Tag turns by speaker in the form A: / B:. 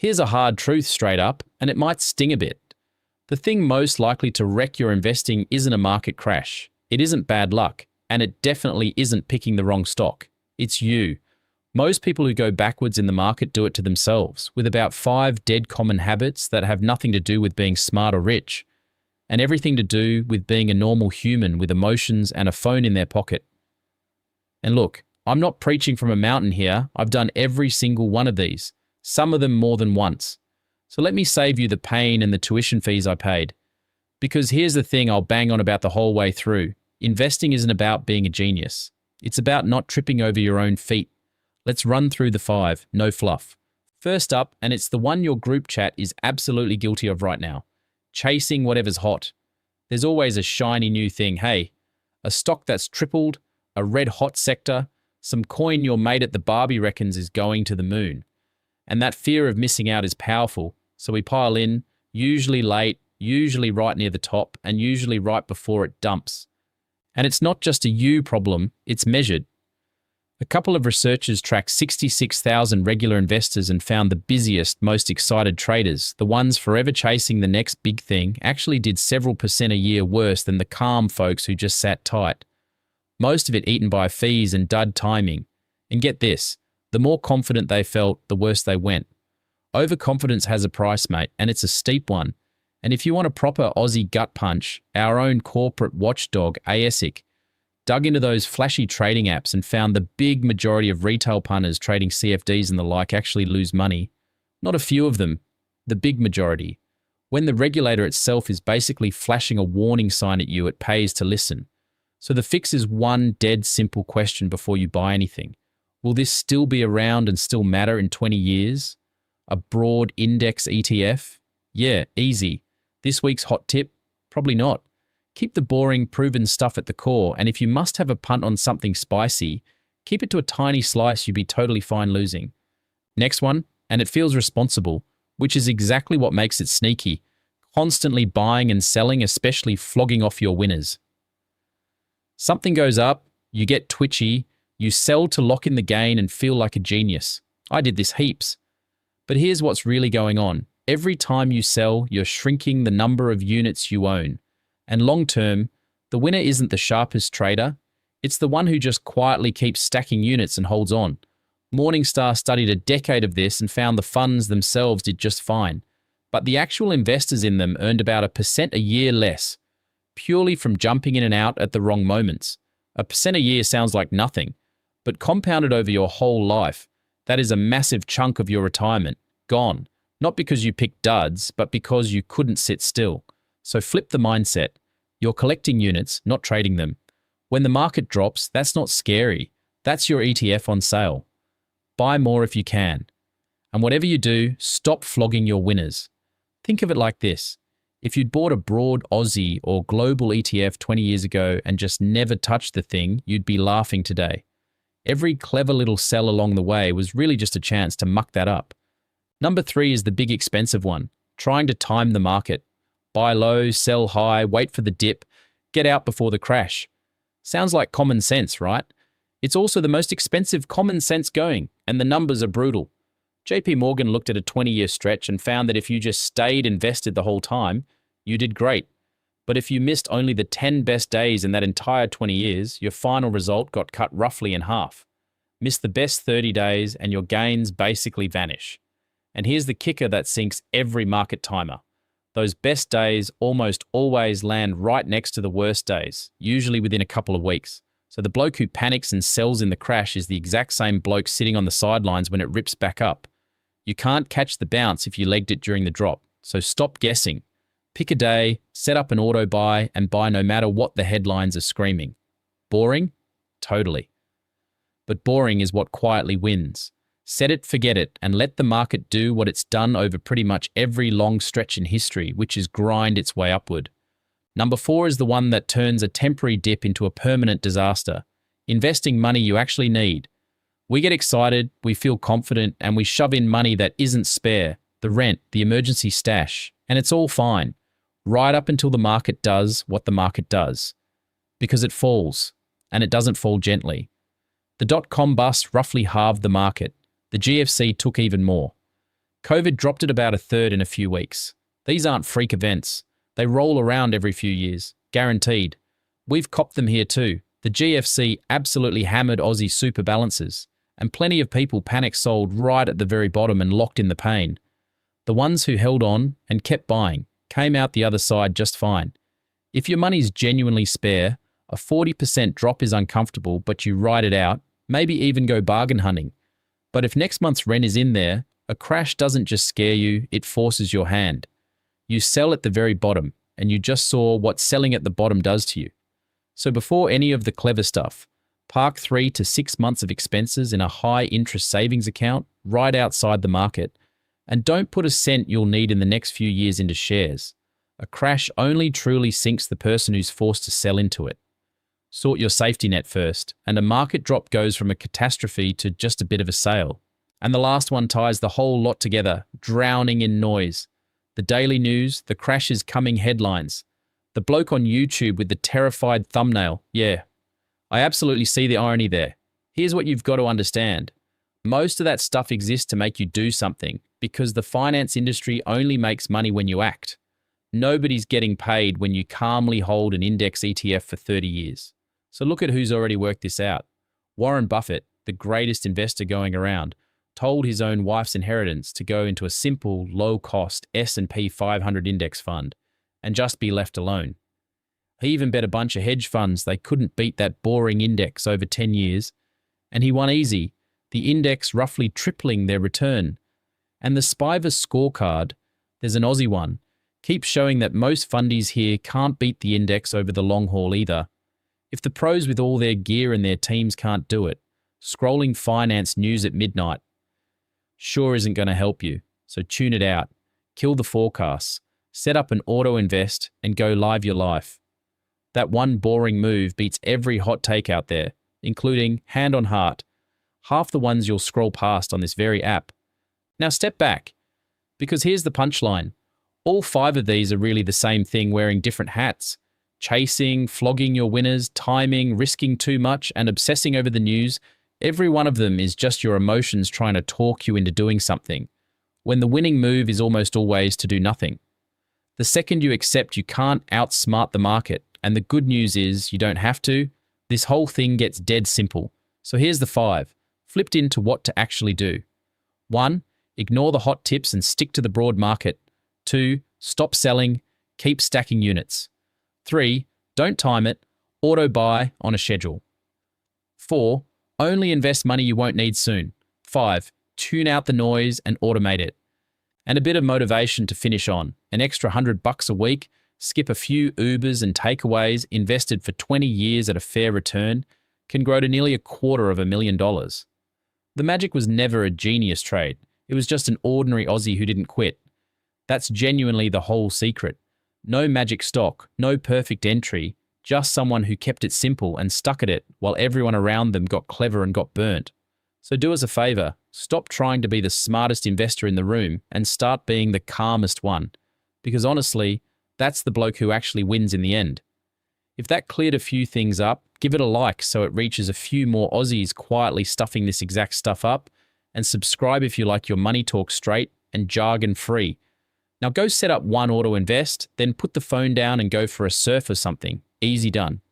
A: Here's a hard truth straight up, and it might sting a bit. The thing most likely to wreck your investing isn't a market crash. It isn't bad luck, and it definitely isn't picking the wrong stock. It's you. Most people who go backwards in the market do it to themselves, with about 5 dead common habits that have nothing to do with being smart or rich, and everything to do with being a normal human with emotions and a phone in their pocket. And look, I'm not preaching from a mountain here. I've done every single one of these, some of them more than once. So let me save you the pain and the tuition fees I paid. Because here's the thing I'll bang on about the whole way through. Investing isn't about being a genius. It's about not tripping over your own feet. Let's run through the 5, no fluff. First up, and it's the one your group chat is absolutely guilty of right now, chasing whatever's hot. There's always a shiny new thing. Hey, a stock that's tripled, a red hot sector, some coin your mate at the Barbie reckons is going to the moon. And that fear of missing out is powerful, so we pile in, usually late, usually right near the top, and usually right before it dumps. And it's not just a you problem, it's measured. A couple of researchers tracked 66,000 regular investors and found the busiest, most excited traders, the ones forever chasing the next big thing, actually did several % a year worse than the calm folks who just sat tight. Most of it eaten by fees and dud timing. And get this, the more confident they felt, the worse they went. Overconfidence has a price, mate, and it's a steep one. And if you want a proper Aussie gut punch, our own corporate watchdog, ASIC, dug into those flashy trading apps and found the big majority of retail punters trading CFDs and the like actually lose money. Not a few of them, the big majority. When the regulator itself is basically flashing a warning sign at you, it pays to listen. So the fix is one dead simple question before you buy anything. Will this still be around and still matter in 20 years? A broad index ETF? Yeah, easy. This week's hot tip? Probably not. Keep the boring, proven stuff at the core, and if you must have a punt on something spicy, keep it to a tiny slice you'd be totally fine losing. Next one, and it feels responsible, which is exactly what makes it sneaky. Constantly buying and selling, especially flogging off your winners. Something goes up, you get twitchy, you sell to lock in the gain and feel like a genius. I did this heaps. But here's what's really going on. Every time you sell, you're shrinking the number of units you own. And long term, the winner isn't the sharpest trader. It's the one who just quietly keeps stacking units and holds on. Morningstar studied a decade of this and found the funds themselves did just fine. But the actual investors in them earned about 1% a year less, purely from jumping in and out at the wrong moments. 1% a year sounds like nothing, but compounded over your whole life, that is a massive chunk of your retirement, gone. Not because you picked duds, but because you couldn't sit still. So flip the mindset. You're collecting units, not trading them. When the market drops, that's not scary. That's your ETF on sale. Buy more if you can. And whatever you do, stop flogging your winners. Think of it like this. If you'd bought a broad Aussie or global ETF 20 years ago and just never touched the thing, you'd be laughing today. Every clever little sell along the way was really just a chance to muck that up. Number 3 is the big expensive one, trying to time the market. Buy low, sell high, wait for the dip, get out before the crash. Sounds like common sense, right? It's also the most expensive common sense going, and the numbers are brutal. JP Morgan looked at a 20-year stretch and found that if you just stayed invested the whole time, you did great. But if you missed only the 10 best days in that entire 20 years, your final result got cut roughly in half. Miss the best 30 days and your gains basically vanish. And here's the kicker that sinks every market timer. Those best days almost always land right next to the worst days, usually within a couple of weeks. So the bloke who panics and sells in the crash is the exact same bloke sitting on the sidelines when it rips back up. You can't catch the bounce if you legged it during the drop, so stop guessing. Pick a day, set up an auto buy, and buy no matter what the headlines are screaming. Boring? Totally. But boring is what quietly wins. Set it, forget it, and let the market do what it's done over pretty much every long stretch in history, which is grind its way upward. Number 4 is the one that turns a temporary dip into a permanent disaster. Investing money you actually need. We get excited, we feel confident, and we shove in money that isn't spare, the rent, the emergency stash, and it's all fine, right up until the market does what the market does. Because it falls, and it doesn't fall gently. The dot-com bust roughly halved the market. The GFC took even more. COVID dropped it about a third in a few weeks. These aren't freak events. They roll around every few years, guaranteed. We've copped them here too. The GFC absolutely hammered Aussie super balances, and plenty of people panic sold right at the very bottom and locked in the pain. The ones who held on and kept buying came out the other side just fine. If your money's genuinely spare, a 40% drop is uncomfortable, but you ride it out, maybe even go bargain hunting. But if next month's rent is in there, a crash doesn't just scare you, it forces your hand. You sell at the very bottom, and you just saw what selling at the bottom does to you. So before any of the clever stuff, park 3 to 6 months of expenses in a high-interest savings account right outside the market, and don't put a cent you'll need in the next few years into shares. A crash only truly sinks the person who's forced to sell into it. Sort your safety net first, and a market drop goes from a catastrophe to just a bit of a sale. And the last one ties the whole lot together, drowning in noise. The daily news, the crash is coming headlines. The bloke on YouTube with the terrified thumbnail, yeah. I absolutely see the irony there. Here's what you've got to understand. Most of that stuff exists to make you do something, because the finance industry only makes money when you act. Nobody's getting paid when you calmly hold an index ETF for 30 years. So look at who's already worked this out. Warren Buffett, the greatest investor going around, told his own wife's inheritance to go into a simple, low-cost S&P 500 index fund and just be left alone. He even bet a bunch of hedge funds they couldn't beat that boring index over 10 years, and he won easy, the index roughly tripling their return. And the SPIVA scorecard, there's an Aussie one, keeps showing that most fundies here can't beat the index over the long haul either. If the pros with all their gear and their teams can't do it, scrolling finance news at midnight sure isn't going to help you. So tune it out, kill the forecasts, set up an auto invest and go live your life. That one boring move beats every hot take out there, including, hand on heart, half the ones you'll scroll past on this very app. Now step back, because here's the punchline. All 5 of these are really the same thing wearing different hats. Chasing, flogging your winners, timing, risking too much, and obsessing over the news. Every one of them is just your emotions trying to talk you into doing something, when the winning move is almost always to do nothing. The second you accept you can't outsmart the market, and the good news is you don't have to, this whole thing gets dead simple. So here's the 5, flipped into what to actually do. 1, ignore the hot tips and stick to the broad market. 2, stop selling, keep stacking units. 3, don't time it, auto buy on a schedule. 4, only invest money you won't need soon. 5, tune out the noise and automate it. And a bit of motivation to finish on, an extra $100 a week, skip a few Ubers and takeaways invested for 20 years at a fair return, can grow to nearly $250,000. The magic was never a genius trade. It was just an ordinary Aussie who didn't quit. That's genuinely the whole secret. No magic stock, no perfect entry, just someone who kept it simple and stuck at it while everyone around them got clever and got burnt. So do us a favor, stop trying to be the smartest investor in the room and start being the calmest one. Because honestly, that's the bloke who actually wins in the end. If that cleared a few things up, give it a like so it reaches a few more Aussies quietly stuffing this exact stuff up, and subscribe if you like your money talk straight and jargon free. Now go set up one auto invest, then put the phone down and go for a surf or something. Easy done.